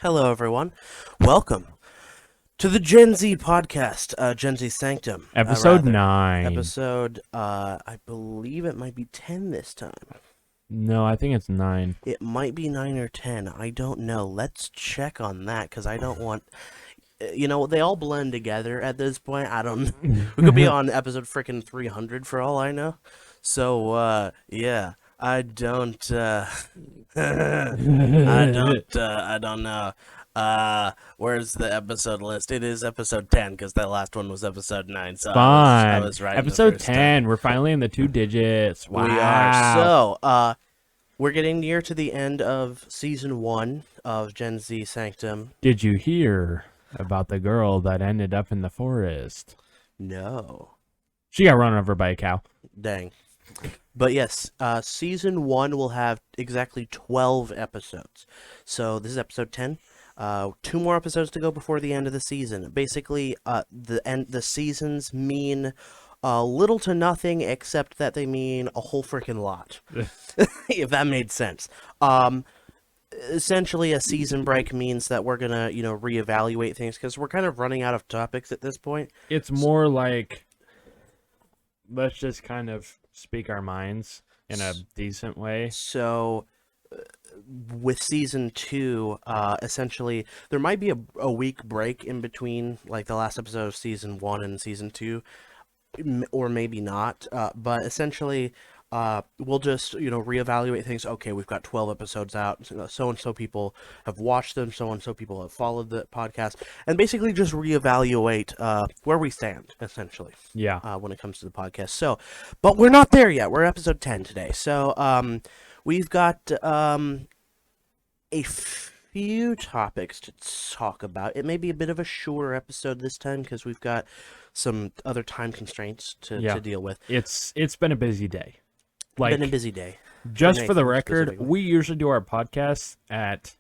Hello, everyone. Welcome to the Gen Z podcast, Gen Z Sanctum. Episode 9. I believe it might be 10 this time. No, I think it's 9. It might be 9 or 10. I don't know. Let's check on that, because I don't want... they all blend together at this point. I don't... We could be on episode freaking 300 for all I know. So, yeah. I don't know. Where's the episode list? It is episode 10 because that last one was episode 9. So I was right. Episode 10. We're finally in the 2 digits. Wow. We are. So, we're getting near to the end of season 1 of Gen Z Sanctum. Did you hear about the girl that ended up in the forest? No. She got run over by a cow. Dang. But yes, season 1 will have exactly 12 episodes. So this is episode 10. 2 more episodes to go before the end of the season. Basically, the seasons mean little to nothing, except that they mean a whole freaking lot. If that made sense. Essentially, a season break means that we're gonna, reevaluate things because we're kind of running out of topics at this point. It's more like, let's just kind of speak our minds in a decent way. So, with season 2, essentially, there might be a week break in between, like the last episode of season 1 and season 2, or maybe not. But essentially, we'll just, reevaluate things. Okay, we've got 12 episodes out. So-and-so people have watched them. So-and-so people have followed the podcast. And basically just reevaluate where we stand, essentially. Yeah. When it comes to the podcast. So, but we're not there yet. We're episode 10 today. So, we've got a few topics to talk about. It may be a bit of a shorter episode this time because we've got some other time constraints to deal with. It's been a busy day. Been a busy day. Just for the record, we usually do our podcast at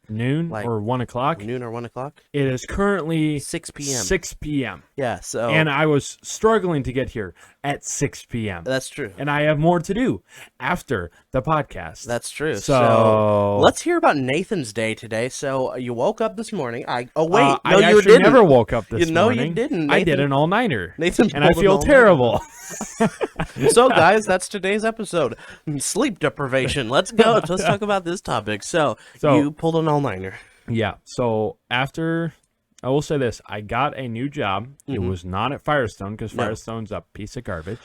noon or 1 o'clock. Noon or 1 o'clock? It is currently 6 p.m. 6 p.m. Yeah, so... And I was struggling to get here at 6 p.m. That's true. And I have more to do after the podcast. That's true. So let's hear about Nathan's day today. So you woke up this morning. I you didn't. Never woke up this morning. No, you didn't. I did an all-nighter. Nathan and I feel terrible. So, guys, that's today's episode. Sleep deprivation. Let's go. Let's talk about this topic. So you pulled an all-nighter. Yeah. So after, I will say this, I got a new job. It was not at Firestone because Firestone's a piece of garbage.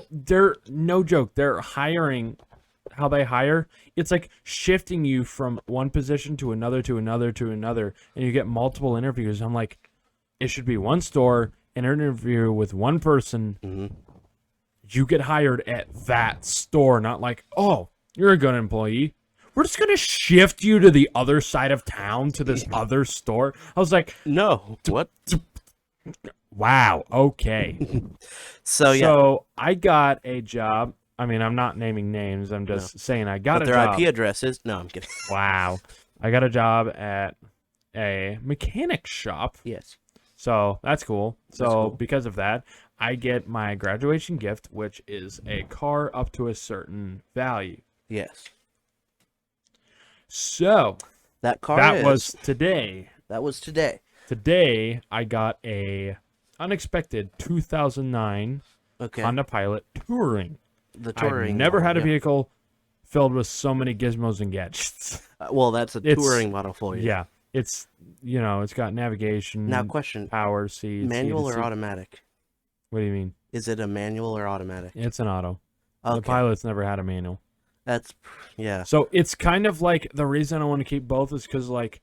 They're no joke. They're hiring. How they hire, it's like shifting you from one position to another, to another, to another, and you get multiple interviews. I'm like, it should be one store, an interview with one person. You get hired at that store, not like, oh, you're a good employee. We're just going to shift you to the other side of town to this other store. I was like, no, what? Wow, okay. So I got a job. I mean, I'm not naming names. I'm just saying I got a job. Their IP addresses? No, I'm kidding. Wow. I got a job at a mechanic shop. Yes. So that's cool. Because of that, I get my graduation gift, which is a car up to a certain value. Yes. So that was today. That was today. Today, I got a unexpected 2009 Honda Pilot Touring. The Touring. I've never had a vehicle filled with so many gizmos and gadgets. Well, that's a touring model for you. Yeah. It's, it's got navigation. Now, question. Power seats. Manual or automatic? What do you mean? Is it a manual or automatic? It's an auto. Okay. The Pilot's never had a manual. Yeah. So it's kind of like the reason I want to keep both is because, like,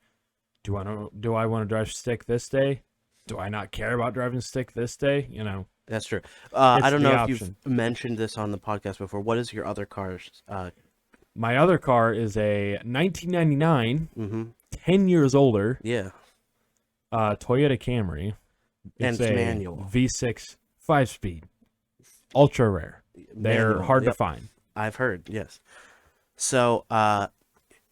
do I want to drive stick this day? Do I not care about driving stick this day? That's true. I don't know if you've mentioned this on the podcast before. What is your other car's? My other car is a 1999, 10 years older. Yeah. Toyota Camry. It's a manual. V6 5-speed. Ultra rare. They're hard to find. I've heard, yes. So,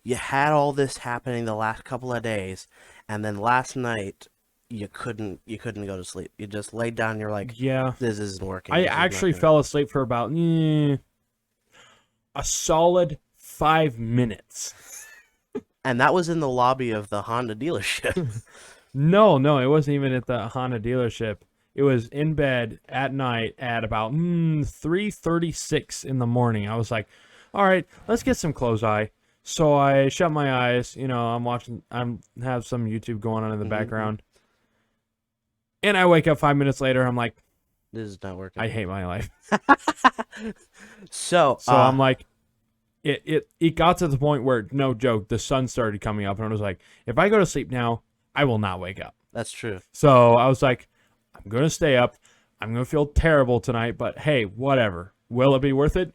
you had all this happening the last couple of days, and then last night you couldn't go to sleep. You just laid down and you're like, yeah, this isn't working. I actually fell asleep for about a solid 5 minutes. And that was in the lobby of the Honda dealership. No, it wasn't even at the Honda dealership. It was in bed at night at about 3:36 in the morning. I was like, all right, let's get some close eye. So I shut my eyes. I'm have some YouTube going on in the background. And I wake up 5 minutes later. I'm like, This is not working. I hate my life. So I'm like, it got to the point where, no joke, the sun started coming up. And I was like, if I go to sleep now, I will not wake up. That's true. So I was like, I'm going to stay up. I'm going to feel terrible tonight, but hey, whatever. Will it be worth it?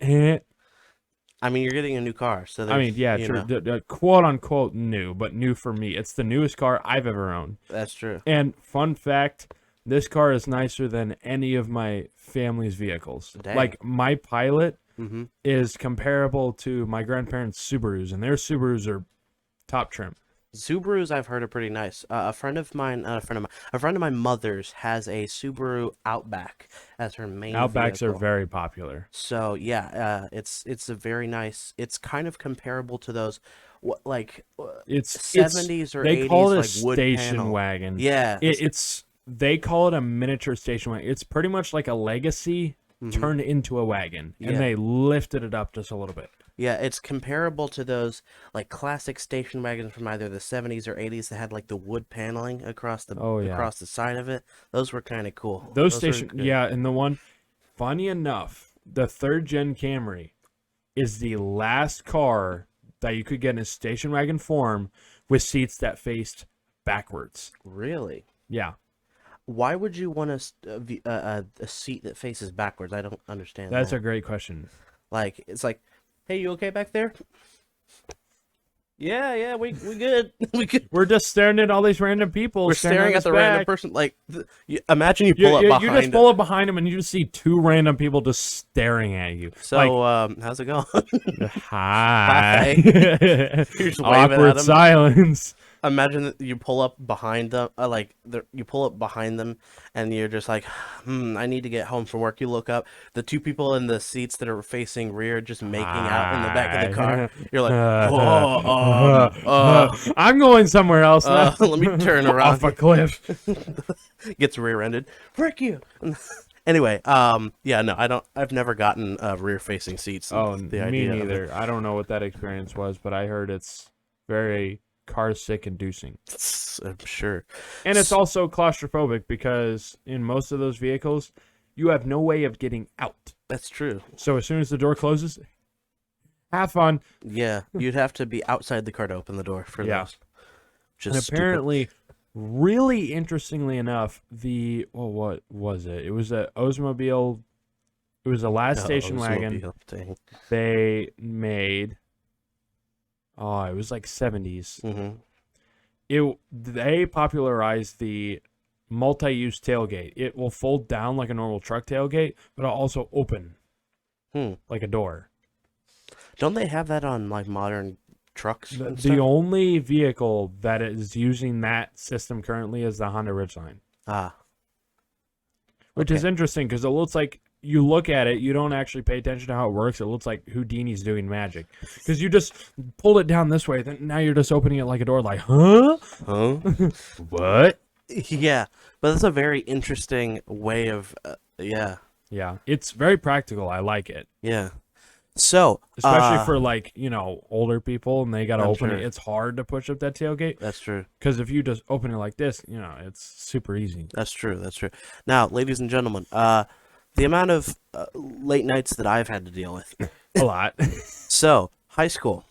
I mean, you're getting a new car, so I mean, yeah, true. Quote unquote new, but new for me. It's the newest car I've ever owned. That's true. And fun fact, this car is nicer than any of my family's vehicles. Dang. Like my Pilot is comparable to my grandparents' Subarus, and their Subarus are top trim. Subarus, I've heard, are pretty nice. A friend of my mother's has a Subaru Outback as her main Outbacks vehicle. are very popular. So yeah, it's a very nice. It's kind of comparable to those, It's 70s or they 80s call it a like wood station panel. wagon. Yeah, They call it a miniature station wagon. It's pretty much like a Legacy turned into a wagon, and they lifted it up just a little bit. Yeah, it's comparable to those like classic station wagons from either the 70s or 80s that had like the wood paneling across the across the side of it. Those were kind of cool. Those and the one, funny enough, the 3rd gen Camry is the last car that you could get in a station wagon form with seats that faced backwards. Really? Yeah. Why would you want a seat that faces backwards? I don't understand. That's a great question. Like, it's like, hey, you okay back there? Yeah, we good. we good. We're just staring at all these random people. We're staring at the random person. Like, imagine you pull up behind. You just pull up behind them, and you just see 2 random people just staring at you. So, how's it going? Hi. You're just waving Awkward at 'em. silence. Imagine that you pull up behind them, you pull up behind them, and you're just like, I need to get home from work. You look up, the 2 people in the seats that are facing rear just making out in the back of the car. You're like, I'm going somewhere else. Let me turn around. Off a cliff. Gets rear-ended. Frick you. Anyway, yeah, no, I've never gotten rear-facing seats. Oh, me neither. I don't know what that experience was, but I heard it's very car sick inducing. I'm sure. And it's also claustrophobic because in most of those vehicles, you have no way of getting out. That's true. So as soon as the door closes, have fun. Yeah, you'd have to be outside the car to open the door for those. And apparently, really interestingly enough, what was it? It was a Oldsmobile. It was the last station wagon they made. Oh, it was like 70s. They popularized the multi-use tailgate. It will fold down like a normal truck tailgate, but it'll also open like a door. Don't they have that on like modern trucks? The only vehicle that is using that system currently is the Honda Ridgeline. Which is interesting because it looks like, you look at it, you don't actually pay attention to how it works. It looks like Houdini's doing magic. Because you just pulled it down this way, then now you're just opening it like a door, like, huh? What? Yeah, but that's a very interesting way of, Yeah, it's very practical. I like it. Yeah. So, especially for like, older people and they got to open it. It's hard to push up that tailgate. That's true. Because if you just open it like this, it's super easy. That's true. Now, ladies and gentlemen, the amount of late nights that I've had to deal with. A lot. So, high school.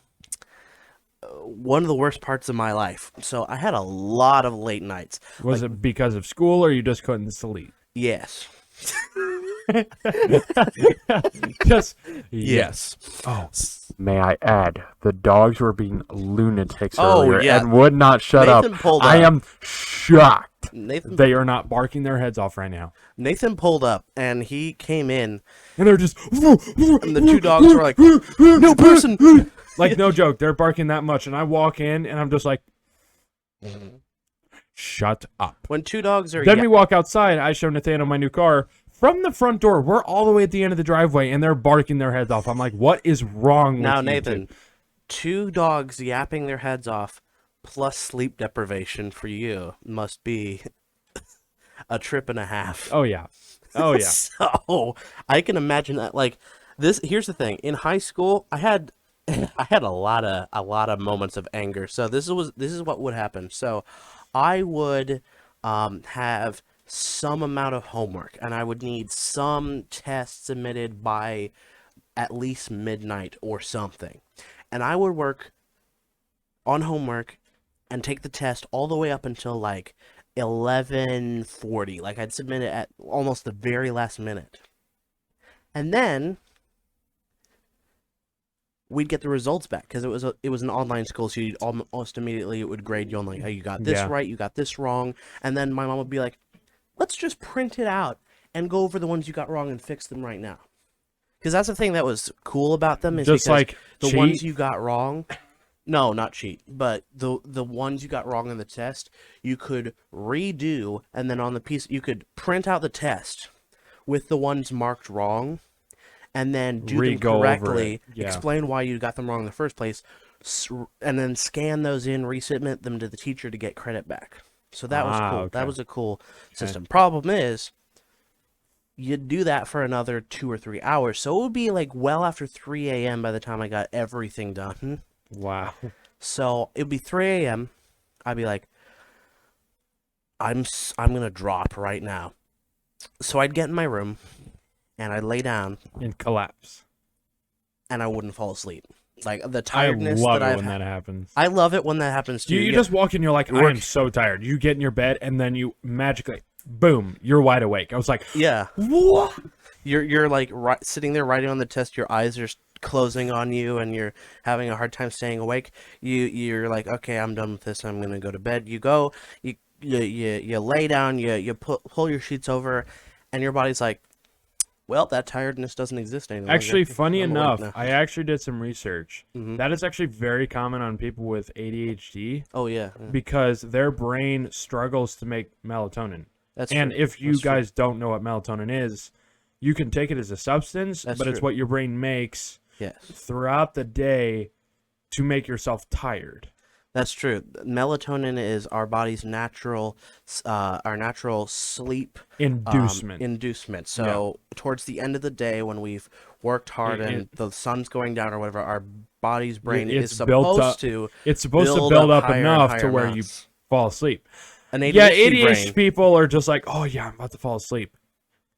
One of the worst parts of my life. So, I had a lot of late nights. Was it because of school or you just couldn't sleep? Yes. Just yes. Oh, may I add, the dogs were being lunatics earlier and would not shut Nathan up. Pulled I up. am shocked. Nathan, they are not barking their heads off right now. Nathan pulled up and he came in and they're just and the 2 dogs were like, no person. Like, no joke, they're barking that much and I walk in and I'm just like, shut up. When 2 dogs are Then we walk outside, I show Nathaniel my new car. From the front door, we're all the way at the end of the driveway and they're barking their heads off. I'm like, what is wrong with now, you Nathan? 2 dogs yapping their heads off plus sleep deprivation for you must be a trip and a half. Oh yeah. Oh yeah. So I can imagine that. Like this, here's the thing. In high school, I had I had a lot of moments of anger. So this is what would happen. So I would have some amount of homework, and I would need some tests submitted by at least midnight or something, and I would work on homework and take the test all the way up until like 11:40. Like I'd submit it at almost the very last minute. And then we'd get the results back because it was an online school, so you'd almost immediately it would grade you on like, hey, you got this Yeah. right, you got this wrong, and then my mom would be like, let's just print it out and go over the ones you got wrong and fix them right now. Because that's the thing that was cool about them is Just because like the cheat. ones you got wrong, no, not cheat, but the ones you got wrong in the test, you could redo, and then on the piece you could print out the test with the ones marked wrong, and then do them Re-go over correctly, it. Yeah. explain why you got them wrong in the first place, and then scan those in, resubmit them to the teacher to get credit back. So that was cool. Okay. That was a cool system. Problem is, you'd do that for another 2 or 3 hours, so it would be like well after 3 a.m. by the time I got everything done. Wow. So it would be 3 a.m. I'd be like, I'm gonna drop right now. So I'd get in my room, and I'd lay down, And collapse. and I wouldn't fall asleep. Like the I tiredness love that it I've when that happens. I love it when that happens too. You just walk in, you're like, I am so tired. You get in your bed, and then you magically, boom, you're wide awake. I was like, yeah. what? You're like sitting there writing on the test. Your eyes are closing on you, and you're having a hard time staying awake. You're like, okay, I'm done with this. I'm gonna go to bed. You go. You lay down. You pull your sheets over, and your body's like, well, that tiredness doesn't exist anymore. Actually, funny I'm awake enough, now. I actually did some research. Mhm. That is actually very common on people with ADHD Oh yeah, because their brain struggles to make melatonin. that's And true. if you That's true. guys don't know what melatonin is, you can take it as a substance, That's but it's true. what your brain makes Yes, throughout the day to make yourself tired. that's true. Melatonin is our body's our natural sleep Inducement. inducement. So towards the end of the day, when we've worked hard and the sun's going down or whatever, our body's brain is It's built up- supposed to It's supposed to build build up up higher and enough to higher where amounts. you fall asleep. An Yeah, ADHD ADHD brain. people are just like, oh yeah, I'm about to fall asleep.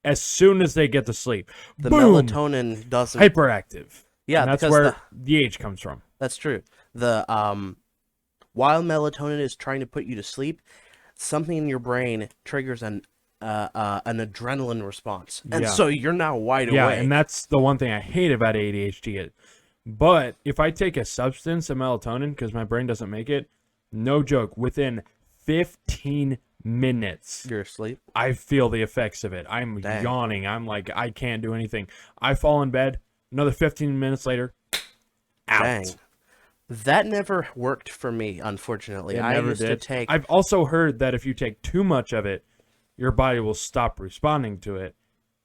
As soon as they get to sleep, The boom, melatonin doesn't. hyperactive. Yeah, And that's because where the age comes from. that's true. The while melatonin is trying to put you to sleep, something in your brain triggers an adrenaline response, and Yeah. so you're now wide Yeah, awake. and that's the one thing I hate about ADHD. But if I take a substance of melatonin because my brain doesn't make it, no joke, within 15 minutes, You're asleep. I feel the effects of it. I'm Dang. yawning. I'm like, I can't do anything. I fall in bed. Another 15 minutes later, out. Dang. That never worked for me, unfortunately. It I never used to did. take. I've also heard that if you take too much of it, your body will stop responding to it,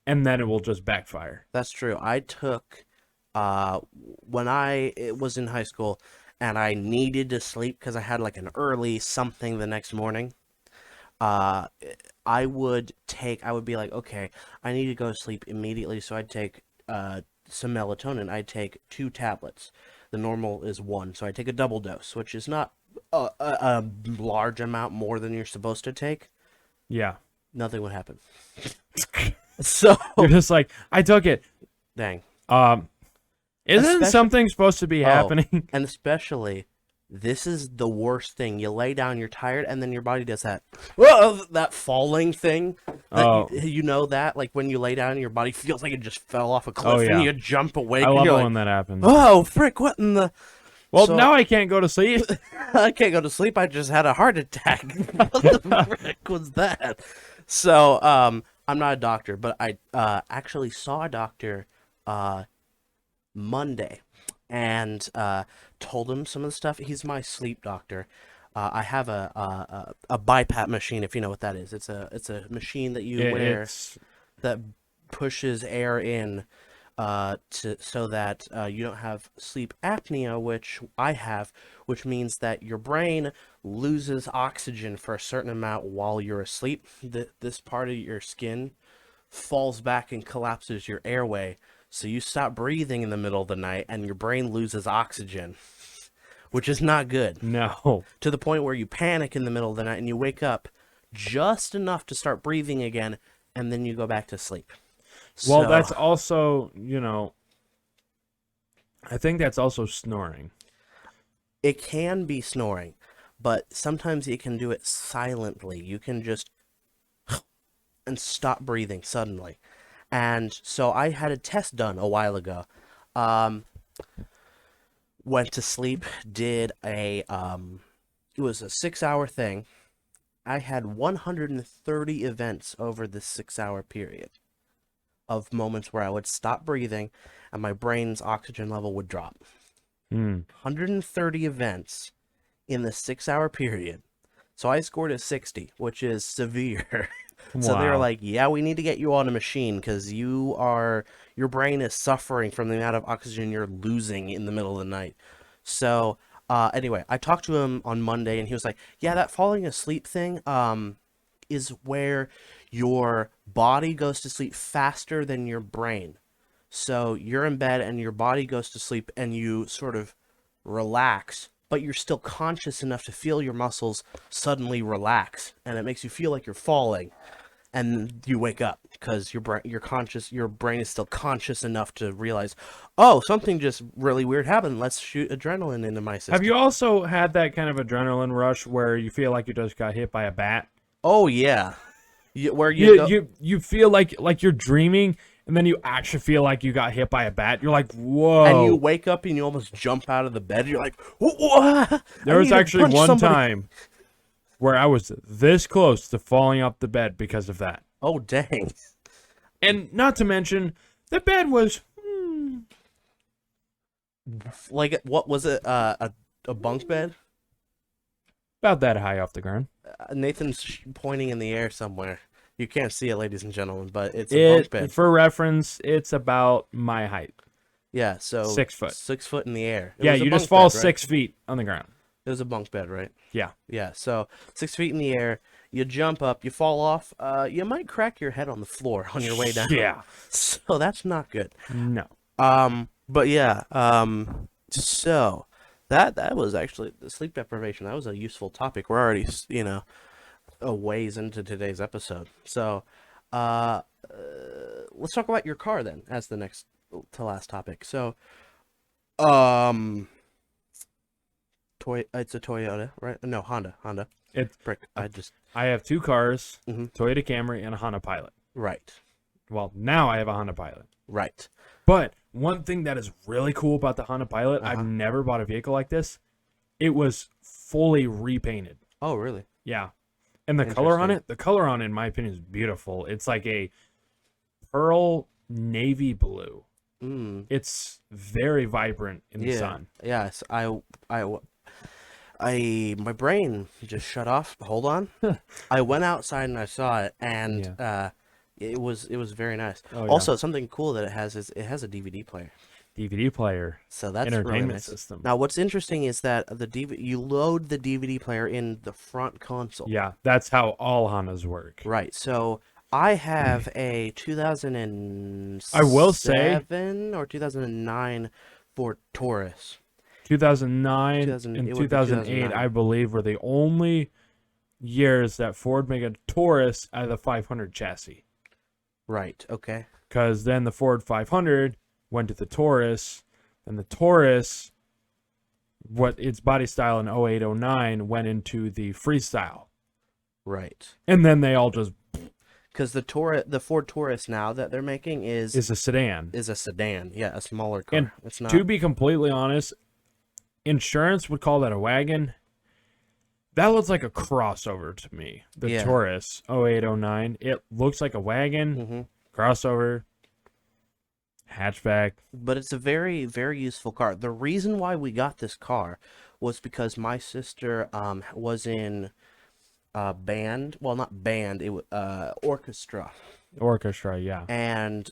and then it will just backfire. That's true. I took when it was in high school, and I needed to sleep because I had like an early something the next morning. Uh, I would be like, okay, I need to go to sleep immediately, so I'd take some melatonin. I'd take 2 tablets. The normal is 1, so I take a double dose, which is not a large amount more than you're supposed to take. Yeah. Nothing would happen. So, You're just like, I took it. dang. Isn't Especially- something supposed to be happening? And especially, this is the worst thing. You lay down, you're tired, and then your body does that falling thing. Oh. You know that? Like when you lay down, your body feels like it just fell off a cliff, Oh, yeah. and you jump awake, I and love it you're like, when that happens. oh, frick, what in the... Well, So- now I can't go to sleep. I can't go to sleep. I just had a heart attack. What the frick was that? So, I'm not a doctor, but I actually saw a doctor Monday and told him some of the stuff. He's my sleep doctor. I have a BiPAP machine, if you know what that is. It's a machine that you wear It's that pushes air in so that you don't have sleep apnea, which I have, which means that your brain loses oxygen for a certain amount while you're asleep. This part of your skin falls back and collapses your airway, so you stop breathing in the middle of the night, and your brain loses oxygen, which is not good. No. To the point where you panic in the middle of the night and you wake up just enough to start breathing again, and then you go back to sleep. Well, So, that's also, I think that's also snoring. it can be snoring, but sometimes you can do it silently. You can just and stop breathing suddenly. And so I had a test done a while ago. Um, Went to sleep, did it was a 6 hour thing. I had 130 events over this 6 hour period of moments where I would stop breathing and my brain's oxygen level would drop. 130 events in the 6 hour period. So I scored a 60, which is severe. So they were Wow. like, yeah, we need to get you on a machine because your brain is suffering from the amount of oxygen you're losing in the middle of the night. So, anyway, I talked to him on Monday and he was like, yeah, that falling asleep thing, is where your body goes to sleep faster than your brain. So you're in bed and your body goes to sleep and you sort of relax, but you're still conscious enough to feel your muscles suddenly relax, and it makes you feel like you're falling, and you wake up because your brain is still conscious enough to realize, oh, something just really weird happened. Let's shoot adrenaline into my system. Have you also had that kind of adrenaline rush where you feel like you just got hit by a bat? Oh yeah, where you go. You feel like you're dreaming, and then you actually feel like you got hit by a bat. You're like, And you whoa. wake up and you almost jump out of the bed. You're like, what? There was actually one time where I was this close to falling off the bed because of that. Oh, dang. And not to mention, the bed was Like, what was it? A bunk bed? about that high off the ground. Nathan's pointing in the air somewhere. You can't see it, ladies and gentlemen, but it's a bunk bed. For reference, it's about my height. Yeah, so 6 foot. 6 foot in the air. Yeah, you just fall 6 feet on the ground. It was a bunk bed, right? Yeah. Yeah, so 6 feet in the air, you jump up, you fall off, you might crack your head on the floor on your way down. Yeah. So that's not good. No. But yeah, so that was actually the sleep deprivation. That was a useful topic. We're already, a ways into today's episode. So, let's talk about your car then as the next to last topic. So, it's a Toyota, right? No, Honda. It's Frick, I have 2 cars, Mhm. Toyota Camry and a Honda Pilot. Right, Well, now I have a Honda Pilot. right. But one thing that is really cool about the Honda Pilot, Uh-huh. I've never bought a vehicle like this. It was fully repainted. Oh, really? Yeah. And the color on Interesting. it, in my opinion, is beautiful. It's like a pearl navy blue. Mm. It's very vibrant in the Yeah. sun. Yes. My brain just shut off. Hold on. I went outside and I saw it, and it was very nice. Oh, yeah. Also, something cool that it has is it has a DVD player. DVD player, So that's really entertainment nice. system. Now, what's interesting is that you load the DVD player in the front console. Yeah, that's how all Hondas work. Right. So I have a 2007 I will say or 2009 Ford Taurus. 2009 2000 and it would be 2008, 2009. I believe, were the only years that Ford made a Taurus out of the 500 chassis. Right. Okay. Because then the Ford 500 went to the Taurus, and the Taurus, what its body style in 08, 09, went into the Freestyle. Right. And then they all just Because the Ford Taurus now that they're making is a sedan. a sedan. Yeah, a smaller car. And it's not. to be completely honest, insurance would call that a wagon. That looks like a crossover to me. The Yeah. Taurus 08, 09. It looks like a wagon, hmm crossover, hatchback. But it's a very, very useful car. The reason why we got this car was because my sister was in band. Well, not band. It was orchestra Orchestra, yeah. and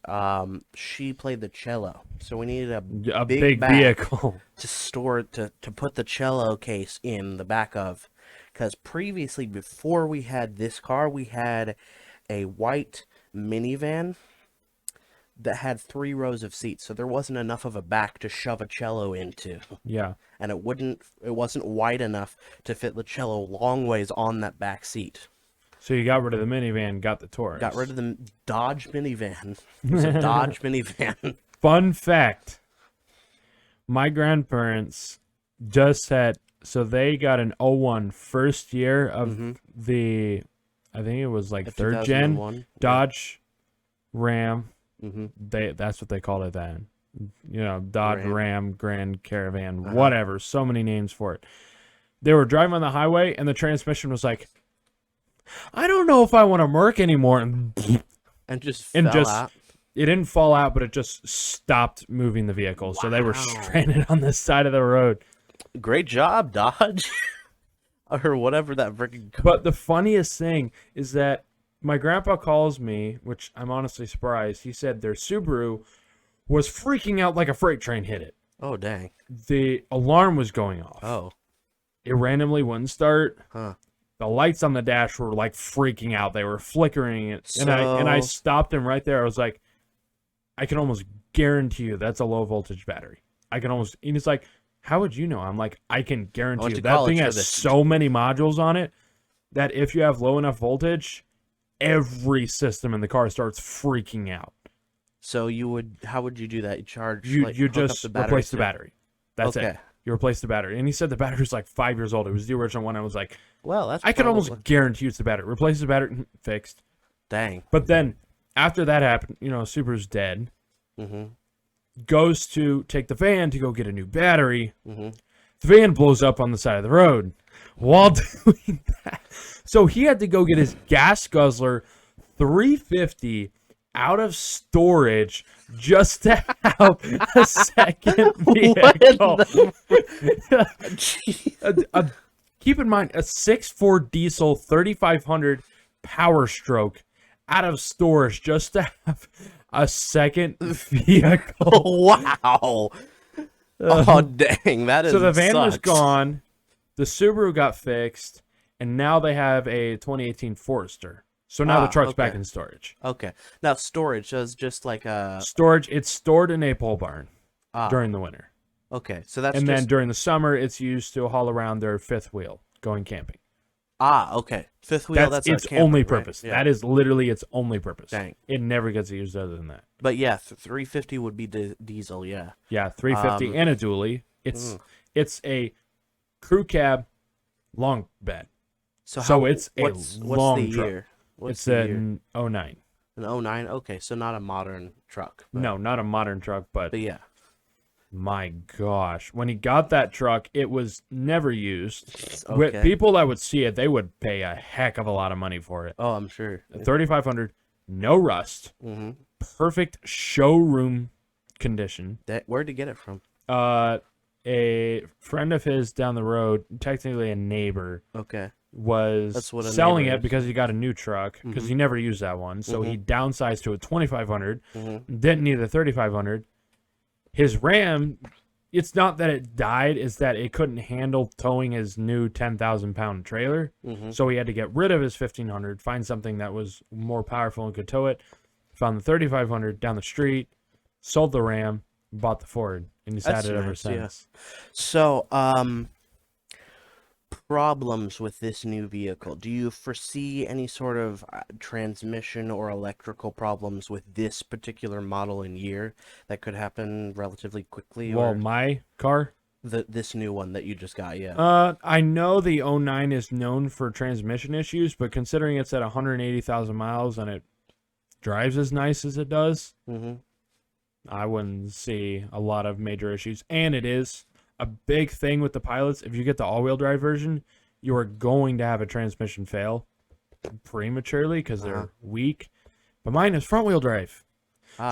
she played the cello. So we needed A big big back vehicle. to store to put the cello case in the back of, because previously, before we had this car, we had a white minivan that had 3 rows of seats, so there wasn't enough of a back to shove a cello into, Yeah. and it wasn't wide enough to fit the cello long ways on that back seat. So you got rid of the minivan, got the Taurus. Got rid of the Dodge minivan. It was a Dodge minivan. Fun fact. My grandparents just had, so they got an '01 first year of the, I think it was like The third gen 2001. Dodge Ram. Mm-hmm. That's what they called it then. You know, Dodge Ram Grand Caravan, Uh-huh. whatever. So many names for it. They were driving on the highway, and the transmission was like, I don't know if I want to Merc anymore. And just And fell just- out. It didn't fall out, but it just stopped moving the vehicle. So they were Wow. stranded on the side of the road. Great job, Dodge. Or whatever that freaking. But the funniest thing is that my grandpa calls me, which I'm honestly surprised. He said their Subaru was freaking out like a freight train hit it. Oh, dang. The alarm was going off. Oh. It randomly wouldn't start. Huh. The lights on the dash were like freaking out. They were flickering it. And I So- stopped him right there. I was like, I can almost guarantee you that's a low voltage battery. I can almost, and he's like, how would you know? I'm like, I can guarantee went you to that college thing for has this. so many modules on it that if you have low enough voltage, every system in the car starts freaking out. So how would you do that? You charge, You like, you hook up just the battery replace the to- battery. That's Okay. it. You replace the battery. And he said the battery's like 5 years old. It was the original one. I was like, Well, that's I can probably- almost guarantee it's the battery. Replace the battery, fixed. Dang. But then after that happened, you know, Subaru's dead. Mm-hmm. Goes to take the van to go get a new battery. Mm-hmm. The van blows up on the side of the road while doing that. So he had to go get his gas guzzler 350 out of storage just to have a second vehicle. Keep in mind, a 6.4 diesel 3500 Power Stroke out of storage just to have a second vehicle. Wow. Oh, dang. That is So the van was sucks. gone, the Subaru got fixed, and now they have a 2018 Forester. So now the truck's back okay. in storage. Okay. Now, storage is just like a... Storage, it's stored in a pole barn Ah, during the winter. okay. So that's And just... then during the summer, it's used to haul around their fifth wheel going camping. okay. Fifth wheel, that's its a camper, only right? purpose. Yeah. That is literally its only purpose. Dang. It never gets used other than that. But yeah, 350 would be diesel, yeah. Yeah, 350 and a dually. It's a crew cab long bed. So it's a what's long the truck. year? What's It's the a year? 09. An 09? Okay, so not a modern truck. But, No, not a modern truck, but But yeah. my gosh, when he got that truck, it was never used. Okay. With people that would see it, they would pay a heck of a lot of money for it. Oh, I'm sure. 3,500, no rust, Mm-hmm. perfect showroom condition. Where'd you get it from? A friend of his down the road, technically a neighbor, Okay. was That's what a selling neighbor it is. because he got a new truck because Mhm. he never used that one. So he downsized to a 2,500. Mm-hmm. Didn't need the 3,500. His Ram, it's not that it died, it's that it couldn't handle towing his new 10,000-pound trailer. Mm-hmm. So he had to get rid of his 1,500, find something that was more powerful and could tow it. Found the 3,500 down the street, sold the Ram, bought the Ford, and he's That's had it ever nice, yeah. since. So, problems with this new vehicle. Do you foresee any sort of transmission or electrical problems with this particular model and year that could happen relatively quickly? Well, Or my car, this new one that you just got, yeah. I know the '09 is known for transmission issues, but considering it's at 180,000 miles and it drives as nice as it does, Mm-hmm. I wouldn't see a lot of major issues. And it is a big thing with the pilots. If you get the all-wheel drive version, you are going to have a transmission fail prematurely because they're weak. But mine is front-wheel drive.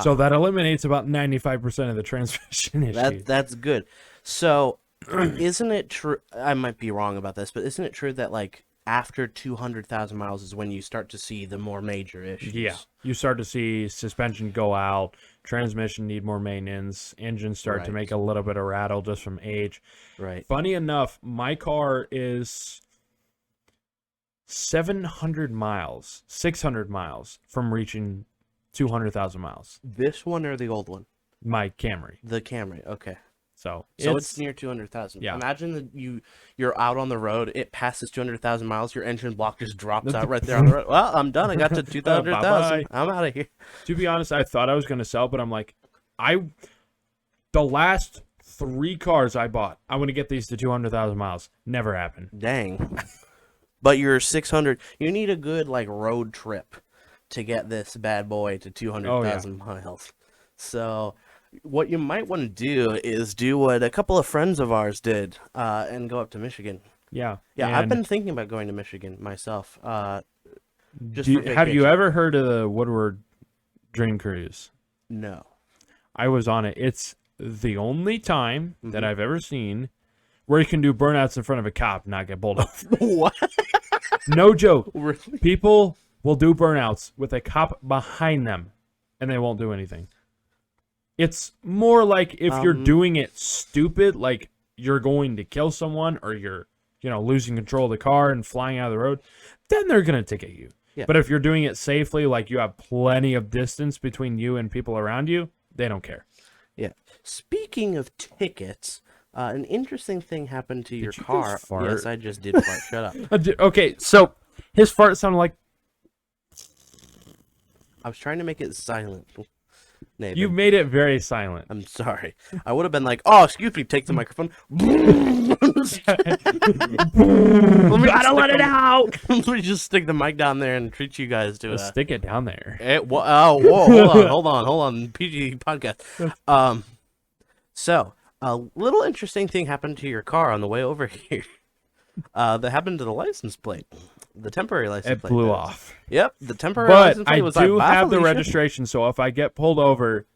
So that eliminates about 95% of the transmission issues. That's good. So, isn't it true? I might be wrong about this, but isn't it true that like after 200,000 miles is when you start to see the more major issues. Yeah, you start to see suspension go out, transmission need more maintenance, engines start to Right. make a little bit of rattle just from age. Right. Funny enough, my car is 600 miles from reaching 200,000 miles. This one or the old one? My Camry. The Camry. Okay. So it's near 200,000. Yeah. Imagine that you're out on the road. It passes 200,000 miles. Your engine block just drops out right there on the road. Well, I'm done. I got to 200,000. Bye-bye. I'm out of here. To be honest, I thought I was going to sell, but I'm like, the last 3 cars I bought, I want to get these to 200,000 miles. Never happened. Dang. But you're 600. You need a good like road trip to get this bad boy to 200,000 miles. So what you might want to do is do what a couple of friends of ours did and go up to Michigan. Yeah. Yeah, I've been thinking about going to Michigan myself. Just have you ever heard of the Woodward Dream Cruise? No. I was on it. It's the only time that I've ever seen where you can do burnouts in front of a cop and not get pulled over. What? No joke. Really? People will do burnouts with a cop behind them, and they won't do anything. It's more like if you're doing it stupid, like you're going to kill someone or you're, losing control of the car and flying out of the road, then they're going to ticket you. Yeah. But if you're doing it safely, like you have plenty of distance between you and people around you, they don't care. Yeah. Speaking of tickets, an interesting thing happened to your you car. just fart? Yes, I just did fart. Shut up. Okay, so his fart sounded like I was trying to make it silent. Nathan. you made it very silent. I'm sorry. I would have been like, "Oh, excuse me." Take the microphone. Gotta let it out. Let me just stick the mic down there and treat you guys to Just stick it down there. whoa, hold on. PG podcast. So a little interesting thing happened to your car on the way over here. That happened to the license plate, the temporary license It plate. blew off. Yep, the temporary But license plate I was do like, have the Felicia. registration, so if I get pulled over,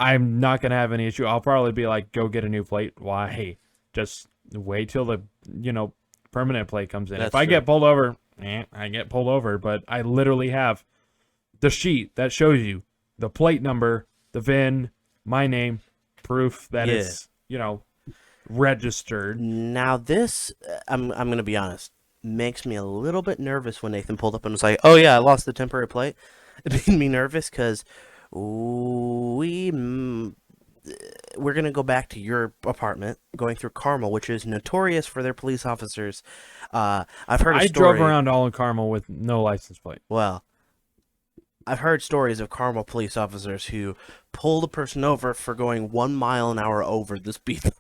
I'm not going to have any issue. I'll probably be like, go get a new plate. Why? Just wait till the, permanent plate comes in. That's If I true. get pulled over, I get pulled over. But I literally have the sheet that shows you the plate number, the VIN, my name, proof that it's, registered. Now this, I'm gonna be honest, makes me a little bit nervous when Nathan pulled up and was like, "Oh yeah, I lost the temporary plate." It made me nervous because we're gonna go back to your apartment, going through Carmel, which is notorious for their police officers. I've heard a I story. drove around all in Carmel with no license plate. Well, I've heard stories of Carmel police officers who pulled a person over for going 1 mile an hour over the speed limit.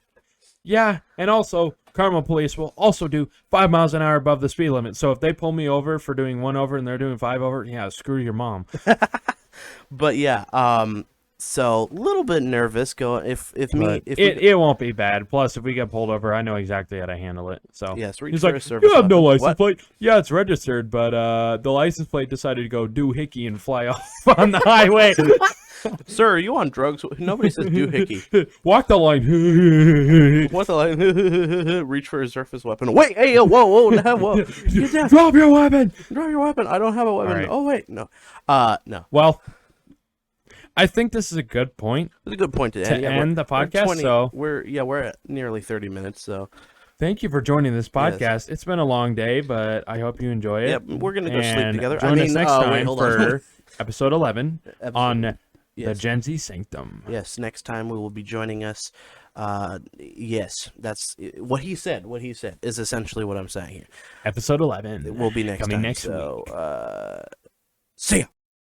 Yeah, and also Carmel police will also do 5 miles an hour above the speed limit. So if they pull me over for doing 1 over and they're doing 5 over, yeah, screw your mom. But yeah, so a little bit nervous. It won't be bad. Plus, if we get pulled over, I know exactly how to handle it. So Yes, reach he's for like, a service you have no weapon." license What? plate. Yeah, it's registered, but the license plate decided to go doohickey and fly off on the highway. Sir, are you on drugs? Nobody says doohickey. Walk the line. What the like? Reach for a surface weapon. Wait, hey, yo, whoa, whoa. Get down. Drop your weapon. Drop your weapon. I don't have a weapon. All right. Oh wait, no. No. Well, I think this is a good point It's a good point to to end. Yeah, end the we're podcast. So we're at nearly 30 minutes. So thank you for joining this podcast. It's been a long day, but I hope you enjoy it. yeah, we're gonna go sleep And together. Join us next time wait, hold on. for episode 11 on the Yes. Gen Z Sanctum. Yes, next time we will be joining us. Yes, that's what he said. What he said is essentially what I'm saying here. Episode 11. It will be next Coming time. next so, week. See ya.